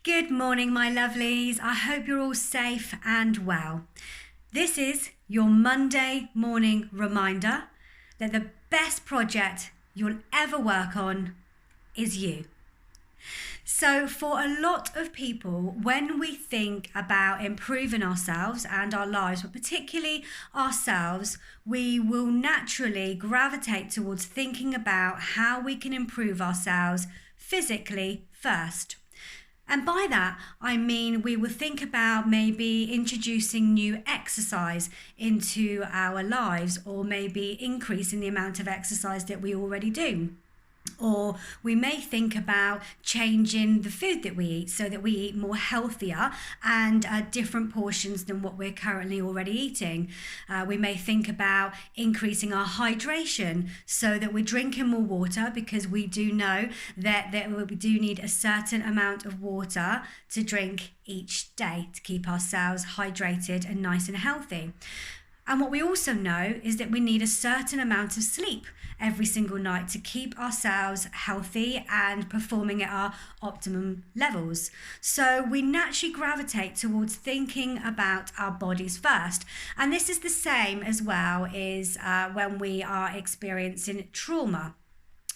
Good morning, my lovelies. I hope you're all safe and well. This is your Monday morning reminder that the best project you'll ever work on is you. So for a lot of people, when we think about improving ourselves and our lives, but particularly ourselves, we will naturally gravitate towards thinking about how we can improve ourselves physically first. And by that, I mean we will think about maybe introducing new exercise into our lives, or maybe increasing the amount of exercise that we already do. Or we may think about changing the food that we eat so that we eat more healthier and different portions than what we're currently already eating. We may think about increasing our hydration so that we're drinking more water, because we do know that we do need a certain amount of water to drink each day to keep ourselves hydrated and nice and healthy. And what we also know is that we need a certain amount of sleep every single night to keep ourselves healthy and performing at our optimum levels. So we naturally gravitate towards thinking about our bodies first. And this is the same as well as when we are experiencing trauma.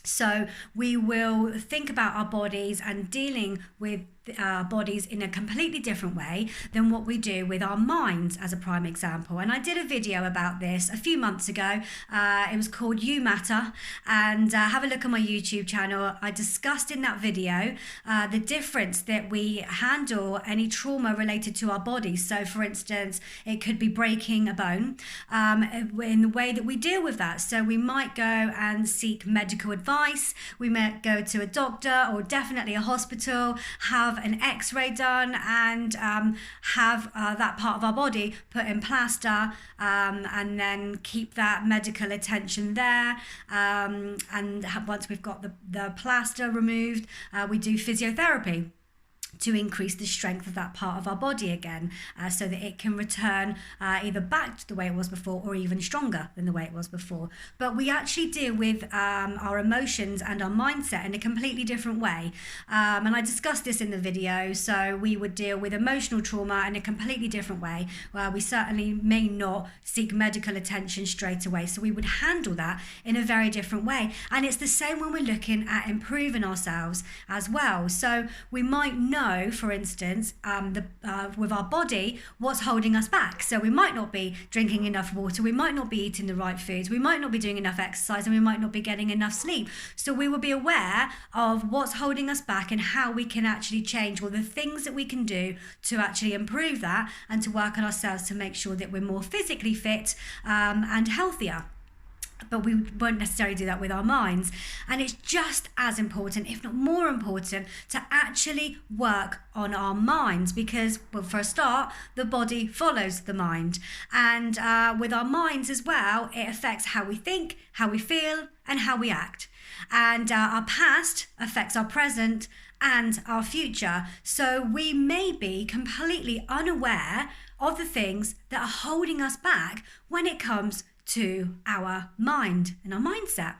So we will think about our bodies and dealing with our bodies in a completely different way than what we do with our minds, as a prime example. And I did a video about this a few months ago. It was called You Matter, and have a look on my YouTube channel. I discussed in that video the difference that we handle any trauma related to our bodies. So for instance, it could be breaking a bone, in the way that we deal with that. So we might go and seek medical advice. We might go to a doctor or definitely a hospital, have an x-ray done, and have that part of our body put in plaster, and then keep that medical attention there, and once we've got the plaster removed, we do physiotherapy to increase the strength of that part of our body again, so that it can return either back to the way it was before or even stronger than the way it was before. But we actually deal with our emotions and our mindset in a completely different way. And I discussed this in the video. So we would deal with emotional trauma in a completely different way, where we certainly may not seek medical attention straight away. So we would handle that in a very different way. And it's the same when we're looking at improving ourselves as well. So we might know, for instance, with our body, what's holding us back. So we might not be drinking enough water, we might not be eating the right foods, we might not be doing enough exercise, and we might not be getting enough sleep. So we will be aware of what's holding us back and how we can actually change, or the things that we can do to actually improve that and to work on ourselves to make sure that we're more physically fit and healthier. But we won't necessarily do that with our minds. And it's just as important, if not more important, to actually work on our minds, because, well, for a start, the body follows the mind. And with our minds as well, it affects how we think, how we feel, and how we act. And our past affects our present and our future. So we may be completely unaware of the things that are holding us back when it comes to our mind and our mindset.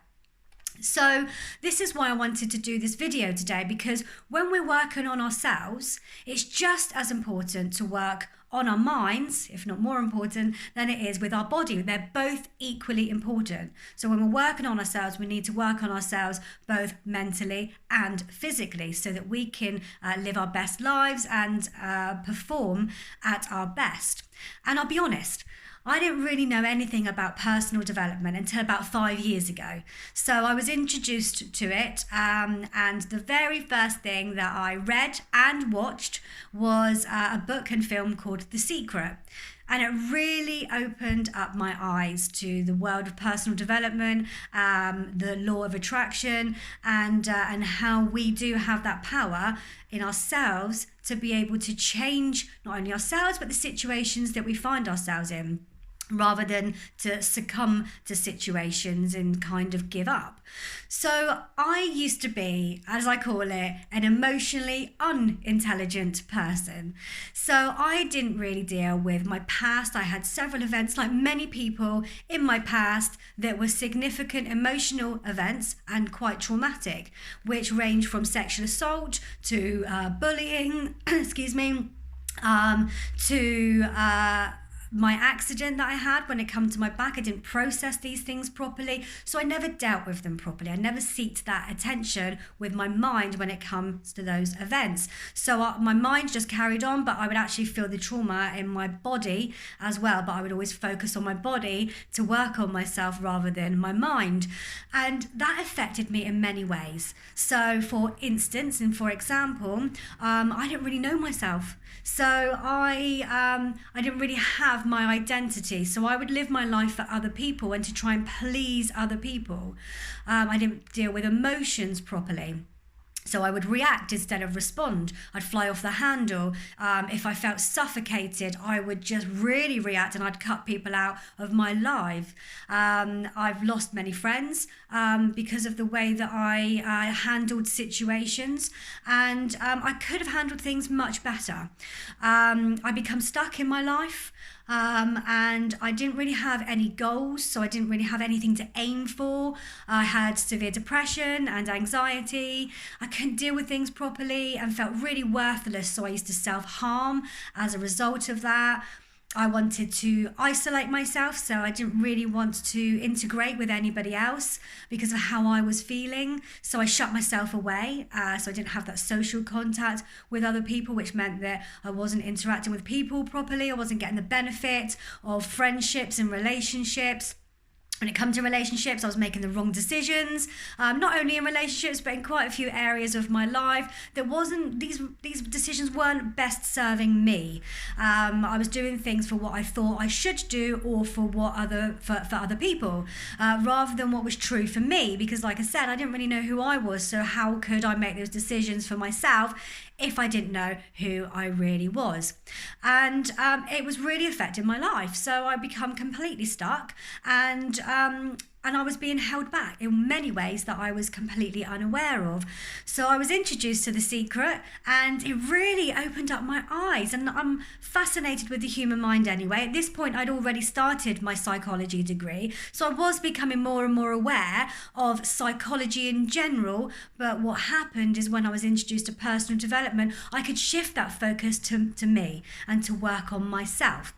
So this is why I wanted to do this video today, because when we're working on ourselves, it's just as important to work on our minds, if not more important, than it is with our body. They're both equally important. So when we're working on ourselves, we need to work on ourselves both mentally and physically, so that we can live our best lives and perform at our best. And I'll be honest, I didn't really know anything about personal development until about 5 years ago. So I was introduced to it, and the very first thing that I read and watched was a book and film called The Secret. And it really opened up my eyes to the world of personal development, the law of attraction, and how we do have that power in ourselves to be able to change not only ourselves, but the situations that we find ourselves in. rather than to succumb to situations and kind of give up. So I used to be, as I call it, an emotionally unintelligent person. So I didn't really deal with my past. I had several events, like many people in my past, that were significant emotional events and quite traumatic, which range from sexual assault to bullying, excuse me, to my accident that I had when it came to my back. I didn't process these things properly, so I never dealt with them properly. I never sought that attention with my mind when it comes to those events. So my mind just carried on, but I would actually feel the trauma in my body as well, but I would always focus on my body to work on myself rather than my mind. And that affected me in many ways. So for instance, and for example, I didn't really know myself. So I didn't really have my identity. So I would live my life for other people and to try and please other people. I didn't deal with emotions properly. So I would react instead of respond. I'd fly off the handle. If I felt suffocated, I would just really react and I'd cut people out of my life. I've lost many friends because of the way that I handled situations, and I could have handled things much better. I become stuck in my life. And I didn't really have any goals, so I didn't really have anything to aim for. I had severe depression and anxiety. I couldn't deal with things properly and felt really worthless, so I used to self-harm as a result of that. I wanted to isolate myself, so I didn't really want to integrate with anybody else because of how I was feeling. So I shut myself away, so I didn't have that social contact with other people, which meant that I wasn't interacting with people properly. I wasn't getting the benefit of friendships and relationships. When it comes to relationships, I was making the wrong decisions, not only in relationships, but in quite a few areas of my life. These decisions weren't best serving me. I was doing things for what I thought I should do or for other people, rather than what was true for me. Because like I said, I didn't really know who I was, so how could I make those decisions for myself if I didn't know who I really was? And it was really affecting my life. So I become completely stuck, and I was being held back in many ways that I was completely unaware of. So I was introduced to The Secret, and it really opened up my eyes, and I'm fascinated with the human mind anyway. At this point, I'd already started my psychology degree, so I was becoming more and more aware of psychology in general. But what happened is when I was introduced to personal development, I could shift that focus to me and to work on myself.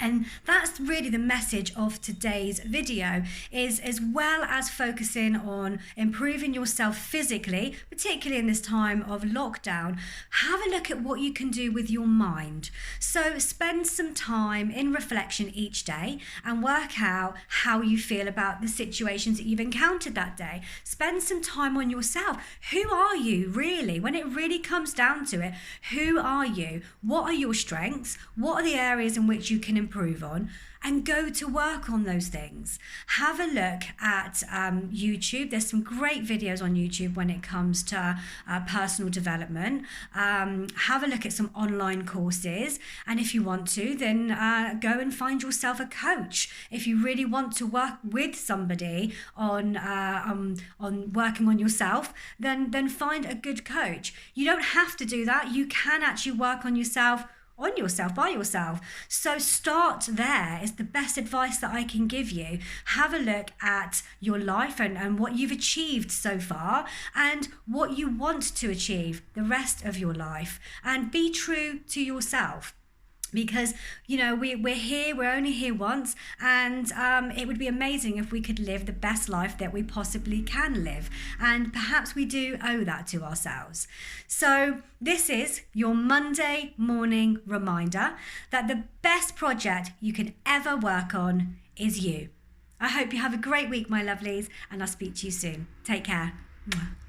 And that's really the message of today's video, is as well as focusing on improving yourself physically, particularly in this time of lockdown, have a look at what you can do with your mind. So spend some time in reflection each day and work out how you feel about the situations that you've encountered that day. Spend some time on yourself. Who are you really? When it really comes down to it, who are you? What are your strengths? What are the areas in which you can improve on? And go to work on those things. Have a look at YouTube. There's some great videos on YouTube when it comes to personal development. Have a look at some online courses. And if you want to, then go and find yourself a coach. If you really want to work with somebody on working on yourself, then find a good coach. You don't have to do that. You can actually work on yourself by yourself. So start there is the best advice that I can give you. Have a look at your life and what you've achieved so far and what you want to achieve the rest of your life, and be true to yourself. Because, we're only here once, and it would be amazing if we could live the best life that we possibly can live. And perhaps we do owe that to ourselves. So this is your Monday morning reminder that the best project you can ever work on is you. I hope you have a great week, my lovelies, and I'll speak to you soon. Take care. Mwah.